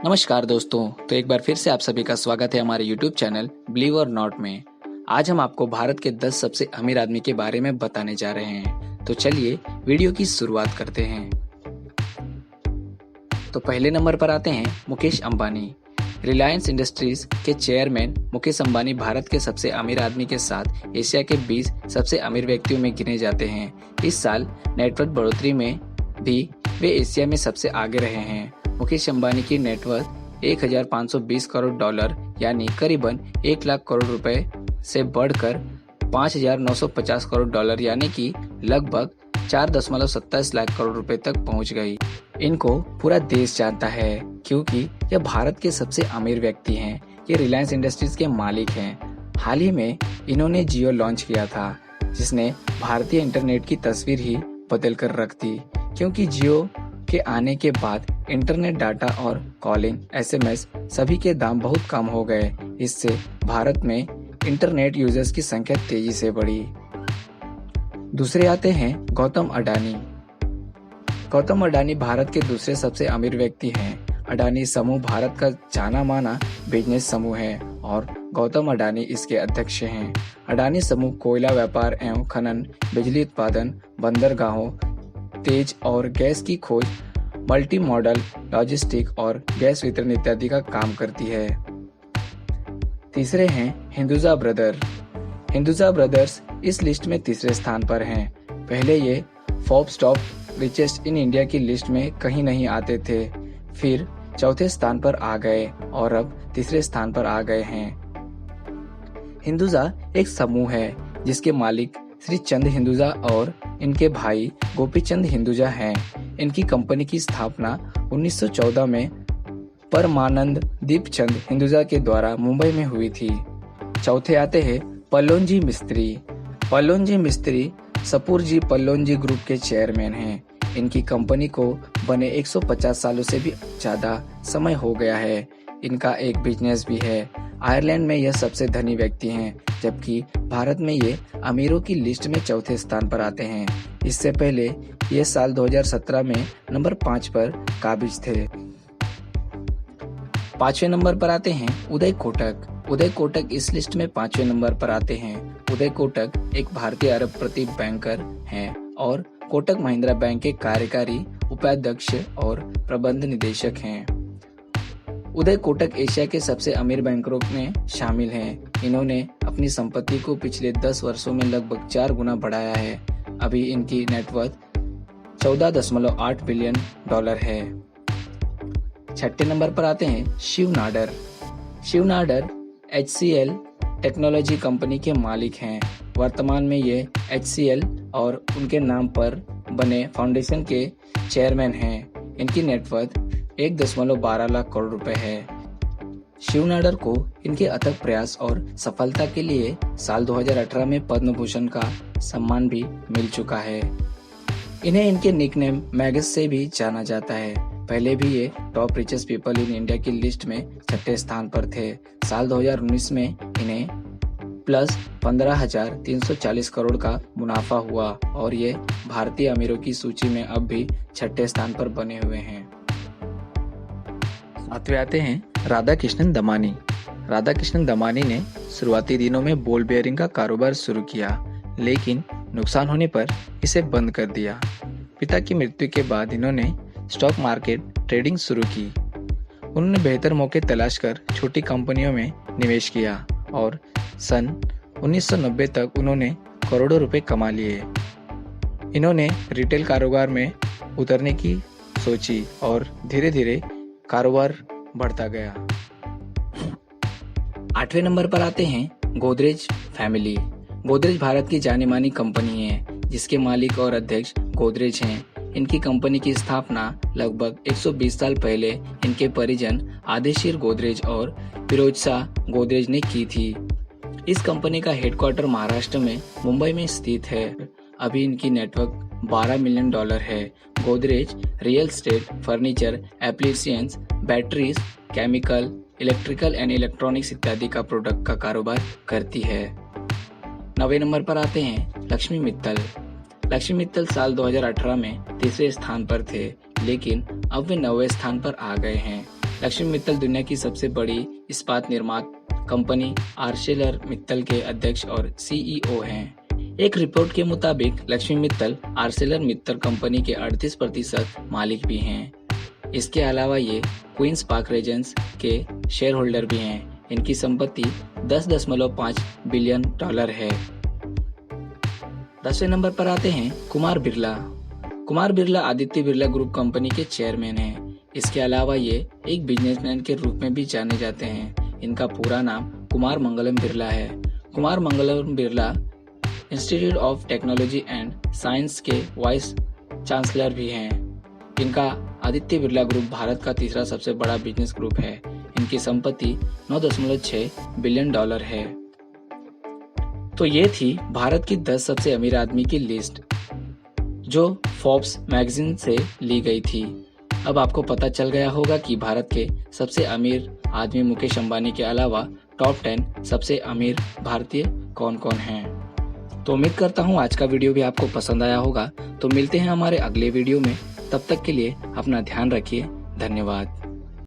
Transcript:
नमस्कार दोस्तों। तो एक बार फिर से आप सभी का स्वागत है हमारे YouTube चैनल बिलीव और नॉट में। आज हम आपको भारत के 10 सबसे अमीर आदमी के बारे में बताने जा रहे हैं। तो चलिए वीडियो की शुरुआत करते हैं। तो पहले नंबर पर आते हैं मुकेश अंबानी। रिलायंस इंडस्ट्रीज के चेयरमैन मुकेश अंबानी भारत के सबसे अमीर आदमी के साथ एशिया के 20 सबसे अमीर व्यक्तियों में गिने जाते हैं। इस साल नेटवर्थ बढ़ोतरी में भी वे एशिया में सबसे आगे रहे हैं। मुकेश अंबानी की नेटवर्थ 1520 करोड़ डॉलर यानी करीबन 1 लाख करोड़ रुपए से बढ़कर 5950 करोड़ डॉलर यानी कि लगभग 4.27 लाख करोड़ रुपए तक पहुंच गई। इनको पूरा देश जानता है क्योंकि यह भारत के सबसे अमीर व्यक्ति हैं। ये रिलायंस इंडस्ट्रीज के मालिक हैं। हाल ही में इन्होंने जियो लॉन्च किया था, जिसने भारतीय इंटरनेट की तस्वीर ही बदल कर रख दी, क्योंकि जियो के आने के बाद इंटरनेट डाटा और कॉलिंग, एसएमएस सभी के दाम बहुत कम हो गए। इससे भारत में इंटरनेट यूजर्स की संख्या तेजी से बढ़ी। दूसरे आते हैं गौतम अडानी। गौतम अडानी भारत के दूसरे सबसे अमीर व्यक्ति हैं। अडानी समूह भारत का जाना माना बिजनेस समूह है और गौतम अडानी इसके अध्यक्ष हैं। अडानी समूह कोयला व्यापार एवं खनन, बिजली उत्पादन, बंदरगाहों, तेज और गैस की खोज, मल्टी मॉडल लॉजिस्टिक और गैस वितरण इत्यादि का काम करती है। तीसरे हैं हिंदुजा ब्रदर। हिंदुजा ब्रदर्स इस लिस्ट में तीसरे स्थान पर हैं। पहले ये Forbes top richest in India की लिस्ट में कहीं नहीं आते थे, फिर चौथे स्थान पर आ गए और अब तीसरे स्थान पर आ गए हैं। हिंदुजा एक समूह है जिसके मालिक श्री चंद हिंदुजा और इनके भाई गोपीचंद हिंदुजा हैं। इनकी कंपनी की स्थापना 1914 में परमानंद दीपचंद हिंदुजा के द्वारा मुंबई में हुई थी। चौथे आते हैं पल्लोंजी मिस्त्री। पल्लोंजी मिस्त्री सपूरजी पल्लोंजी ग्रुप के चेयरमैन हैं। इनकी कंपनी को बने 150 सालों से भी ज्यादा समय हो गया है। इनका एक बिजनेस भी है। आयरलैंड में यह सबसे धनी व्यक्ति हैं, जबकि भारत में ये अमीरों की लिस्ट में चौथे स्थान पर आते हैं। इससे पहले ये साल 2017 में नंबर 5 पर काबिज थे। पांचवें नंबर पर आते हैं उदय कोटक। उदय कोटक इस लिस्ट में 5वें नंबर पर आते हैं। उदय कोटक एक भारतीय अरबपति बैंकर हैं और कोटक महिंद्रा बैंक के कार्यकारी उपाध्यक्ष और प्रबंध निदेशक हैं। उदय कोटक एशिया के सबसे अमीर बैंकरों में शामिल हैं। इन्होंने अपनी संपत्ति को पिछले 10 वर्षों में लगभग 4 गुना बढ़ाया है। अभी इनकी नेटवर्थ 14.8 बिलियन डॉलर है। छठे नंबर पर आते हैं Shiv Nadar. Shiv Nadar HCL technology company के मालिक हैं। वर्तमान में ये HCL और उनके नाम पर बने फाउंडेशन के चेयरमैन हैं। इनकी नेटवर्थ 1.12 लाख करोड़ रुपए है। शिव नाडर को इनके अथक प्रयास और सफलता के लिए साल 2018 में पद्म भूषण का सम्मान भी मिल चुका है। इन्हें इनके निकनेम मैगस से भी जाना जाता है। पहले भी ये top richest people in India की लिस्ट में 6ठे स्थान पर थे। साल 2019 में इन्हें प्लस 15,340 करोड़ का मुनाफा हुआ और ये भारतीय अमीरों की सूची में अब भी 6ठे स्थान पर बने हुए हैं। सातवें आते हैं राधा कृष्णन दमानी। राधा कृष्णन दमानी ने शुरुआती दिनों में बॉल बेयरिंग का कारोबार शुरू किया, लेकिन नुकसान होने पर इसे बंद कर दिया। पिता की मृत्यु के बाद इन्होंने स्टॉक मार्केट ट्रेडिंग शुरू की। उन्होंने बेहतर मौके तलाश कर छोटी कंपनियों में निवेश किया और सन 1990 तक उन्होंने करोड़ों रुपए कमा लिए। इन्होंने रिटेल कारोबार में उतरने की सोची और धीरे धीरे कारोबार बढ़ता गया। 8वें नंबर पर आते हैं गोदरेज फैमिली। गोदरेज भारत की जानी मानी कंपनी है, जिसके मालिक और अध्यक्ष गोदरेज हैं। इनकी कंपनी की स्थापना लगभग 120 साल पहले इनके परिजन आदेशीर गोदरेज और फिरोजशाह गोदरेज ने की थी। इस कंपनी का हेडक्वार्टर महाराष्ट्र में मुंबई में स्थित है। अभी इनकी नेटवर्थ 12 मिलियन डॉलर है। Godrej real estate, furniture, applications, batteries, chemical, electrical and electronics इत्यादि का प्रोडक्ट का कारोबार करती है। 9वें नंबर पर आते हैं लक्ष्मी मित्तल। लक्ष्मी मित्तल साल 2018 में तीसरे स्थान पर थे, लेकिन अब वे 9वें स्थान पर आ गए हैं। लक्ष्मी मित्तल दुनिया की सबसे बड़ी इस्पात निर्माता कंपनी आर्सेलर मित्तल के अध्यक्ष और सीईओ हैं। एक रिपोर्ट के मुताबिक लक्ष्मी मित्तल आर्सेलर मित्तल कंपनी के 38% मालिक भी हैं। इसके अलावा ये क्वींस पार्क रेजेंस के शेयर होल्डर भी हैं। इनकी संपत्ति $10.5 बिलियन है। 10वें नंबर पर आते हैं कुमार बिरला। कुमार बिरला आदित्य बिरला ग्रुप कंपनी के चेयरमैन हैं। इसके अलावा ये एक बिजनेसमैन के रूप में भी जाने जाते हैं। इनका पूरा नाम कुमार मंगलम बिरला है। Kumar Mangalam Birla Institute of Technology and Science के वाइस चांसलर भी हैं। इनका आदित्य बिरला ग्रुप भारत का तीसरा सबसे बड़ा बिजनेस ग्रुप है। इनकी संपत्ति $9.6 बिलियन है। तो ये थी भारत की 10 सबसे अमीर आदमी की लिस्ट जो फोर्ब्स मैगजीन से ली गई थी। अब आपको पता चल गया होगा कि भारत के सबसे अमीर आदमी मुकेश अंबानी के अलावा टॉप 10 सबसे अमीर भारतीय कौन कौन हैं। तो उम्मीद करता हूँ आज का वीडियो भी आपको पसंद आया होगा। तो मिलते हैं हमारे अगले वीडियो में। तब तक के लिए अपना ध्यान रखिए। धन्यवाद।